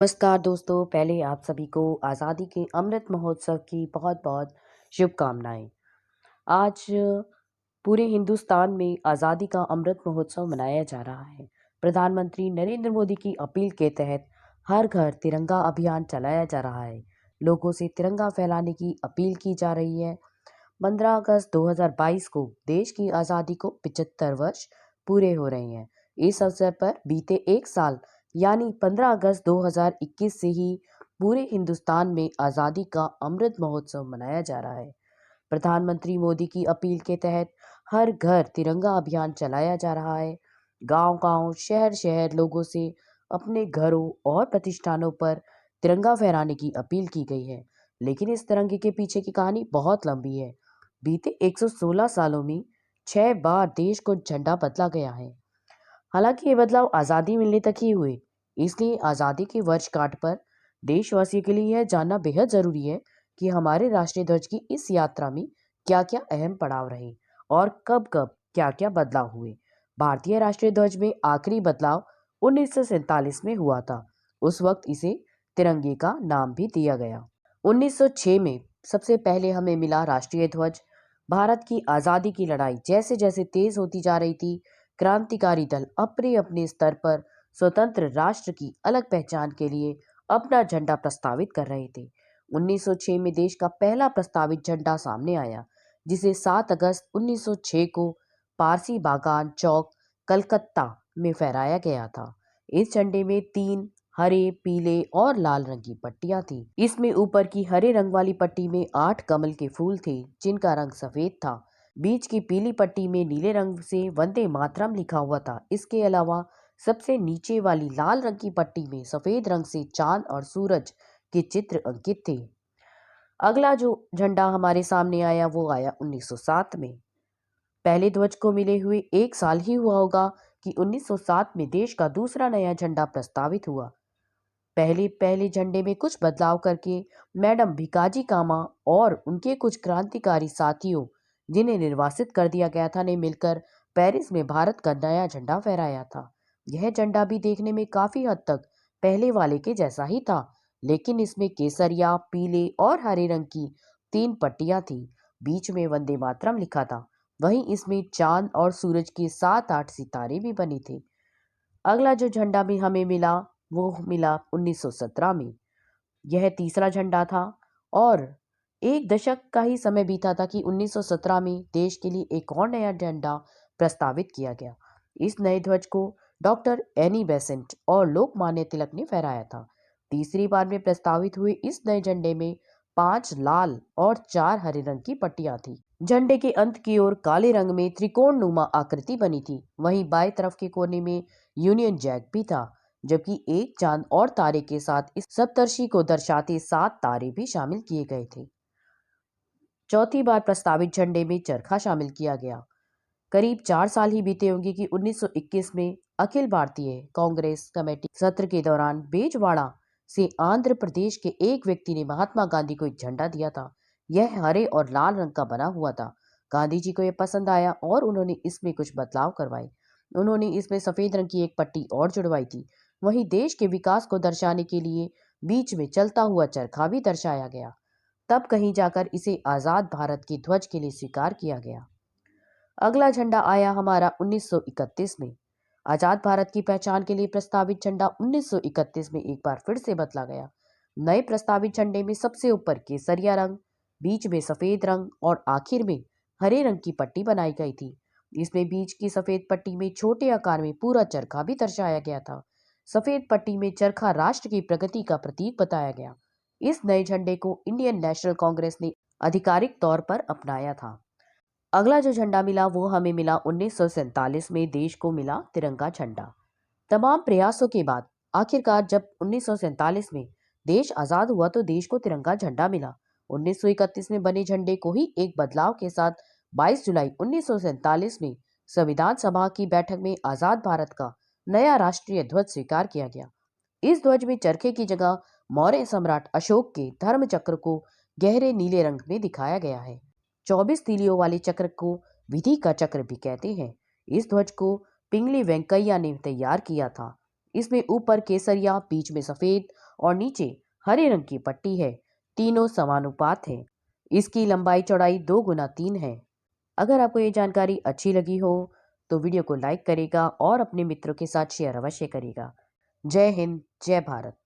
नमस्कार दोस्तों, पहले आप सभी को आज़ादी के अमृत महोत्सव की बहुत-बहुत शुभकामनाएँ। आज पूरे हिंदुस्तान में आज़ादी का अमृत महोत्सव मनाया जा रहा है। प्रधानमंत्री नरेंद्र मोदी की अपील के तहत हर घर तिरंगा अभियान चलाया जा रहा है। लोगों से तिरंगा फहराने की अपील की जा रही है। 15 अगस्त 2022 को देश की आज़ादी को 75 वर्ष पूरे हो रहे हैं। इस अवसर पर बीते एक साल यानी 15 अगस्त 2021 से ही पूरे हिंदुस्तान में आज़ादी का अमृत महोत्सव मनाया जा रहा है। प्रधानमंत्री मोदी की अपील के तहत हर घर तिरंगा अभियान चलाया जा रहा है। गांव-गांव, शहर-शहर लोगों से अपने घरों और प्रतिष्ठानों पर तिरंगा फहराने की अपील की गई है। लेकिन इस तिरंगे के पीछे की कहानी बहुत लंबी है। बीते 116 सालों में 6 बार देश को झंडा बदला गया है। हालांकि ये बदलाव आज़ादी मिलने तक ही हुए, इसलिए आज़ादी की वर्षगांठ पर देशवासियों के लिए यह जानना बेहद ज़रूरी है कि हमारे राष्ट्रीय ध्वज की इस यात्रा में क्या-क्या अहम पड़ाव रहे और कब-कब क्या-क्या बदलाव हुए। भारतीय राष्ट्रीय ध्वज में आखिरी बदलाव 1947 में हुआ था। उस वक्त इसे तिरंगे का नाम भी दिया गया। 1906 में सबसे पहले हमें मिला राष्ट्रीय ध्वज। भारत की आज़ादी की लड़ाई जैसे-जैसे तेज होती जा रही थी, क्रांतिकारी दल अपने-अपने स्तर पर स्वतंत्र राष्ट्र की अलग पहचान के लिए अपना झंडा प्रस्तावित कर रहे थे। 1906 में देश का पहला प्रस्तावित झंडा सामने आया, जिसे 7 अगस्त 1906 को पारसी बागान चौक, कलकत्ता में फहराया गया था। इस झंडे में 3 हरे, पीले और लाल रंग की पट्टियां थी। इसमें ऊपर की हरे रंग वाली पट्टी में 8 कमल के फूल थे, जिनका रंग सफेद था। बीच की पीली पट्टी में नीले रंग से वंदे मातरम लिखा हुआ था। इसके अलावा सबसे नीचे वाली लाल रंग की पट्टी में सफेद रंग से चांद और सूरज के चित्र अंकित थे। अगला जो झंडा हमारे सामने आया वो आया 1907 में। पहले ध्वज को मिले हुए एक साल ही हुआ होगा कि 1907 में देश का दूसरा नया झंडा प्रस्तावित हुआ। पहले पहले झंडे में कुछ बदलाव करके मैडम भिकाजी कामा और उनके कुछ क्रांतिकारी साथियों, जिन्हें निर्वासित कर दिया गया था, ने मिलकर पेरिस में भारत का नया झंडा फहराया था। यह झंडा भी देखने में काफी हद तक पहले वाले के जैसा ही था, लेकिन इसमें केसरिया, पीले और हरे रंग की 3 पट्टियां थी। बीच में वंदे मातरम लिखा था। वहीं इसमें चांद और सूरज के 7-8 सितारे भी बने थे। अगला जो झंडा भी हमें मिला वो मिला 1917 में। यह तीसरा झंडा था और एक दशक का ही समय बीता था कि 1917 में देश के लिए एक और नया झंडा प्रस्तावित किया गया। इस नए ध्वज को डॉक्टर एनी बेसेंट और लोकमान्य तिलक ने फहराया था। तीसरी बार में प्रस्तावित हुए इस नए झंडे में 5 लाल और 4 हरे रंग की पट्टियां थी। झंडे के अंत की ओर काले रंग में त्रिकोण नुमा आकृति बनी थी। वहीं बाएं तरफ के कोने में यूनियन जैक भी था, जबकि एक चांद और तारे के साथ इस सप्तर्षि को दर्शाते 7 तारे भी शामिल किए गए थे। चौथी बार प्रस्तावित झंडे में चरखा शामिल किया गया। करीब 4 साल ही बीते होंगे कि 1921 में अखिल भारतीय कांग्रेस कमेटी सत्र के दौरान बेजवाड़ा से आंध्र प्रदेश के एक व्यक्ति ने महात्मा गांधी को एक झंडा दिया था। यह हरे और लाल रंग का बना हुआ था। गांधी जी को यह पसंद आया और उन्होंने इसमें कुछ बदलाव करवाए। उन्होंने इसमें सफेद रंग की एक पट्टी और जुड़वाई थी। वहीं देश के विकास को दर्शाने के लिए बीच में चलता हुआ चरखा भी दर्शाया गया। तब कहीं जाकर इसे आजाद भारत के ध्वज के लिए स्वीकार किया गया। अगला झंडा आया हमारा 1931 में। आजाद भारत की पहचान के लिए प्रस्तावित झंडा 1931 में एक बार फिर से बदला गया। नए प्रस्तावित झंडे में सबसे ऊपर केसरिया रंग, बीच में सफेद रंग और आखिर में हरे रंग की पट्टी बनाई गई थी। इसमें बीच की सफेद पट्टी में छोटे आकार में पूरा चरखा भी दर्शाया गया था। सफेद पट्टी में चरखा राष्ट्र की प्रगति का प्रतीक बताया गया। इस नए झंडे को इंडियन नेशनल कांग्रेस ने आधिकारिक तौर पर अपनाया था। अगला जो झंडा मिला वो हमें मिला 1947 में। देश को मिला तिरंगा झंडा। तमाम प्रयासों के बाद आखिरकार जब 1947 में देश आजाद हुआ तो देश को तिरंगा झंडा मिला। 1931 में बने झंडे को ही एक बदलाव के साथ 22 जुलाई 1947 में संविधान सभा की बैठक में आजाद भारत का नया राष्ट्रीय ध्वज स्वीकार किया गया। इस ध्वज में चरखे की जगह मौर्य सम्राट अशोक के धर्म चक्र को गहरे नीले रंग में दिखाया गया है। 24 तीलियों वाले चक्र को विधि का चक्र भी कहते हैं। इस ध्वज को पिंगली वेंकैया ने तैयार किया था। इसमें ऊपर केसरिया, बीच में सफेद और नीचे हरे रंग की पट्टी है। तीनों समानुपात है। इसकी लंबाई चौड़ाई 2 गुना 3 है। अगर आपको ये जानकारी अच्छी लगी हो तो वीडियो को लाइक करेगा और अपने मित्रों के साथ शेयर अवश्य करेगा। जय हिंद, जय भारत।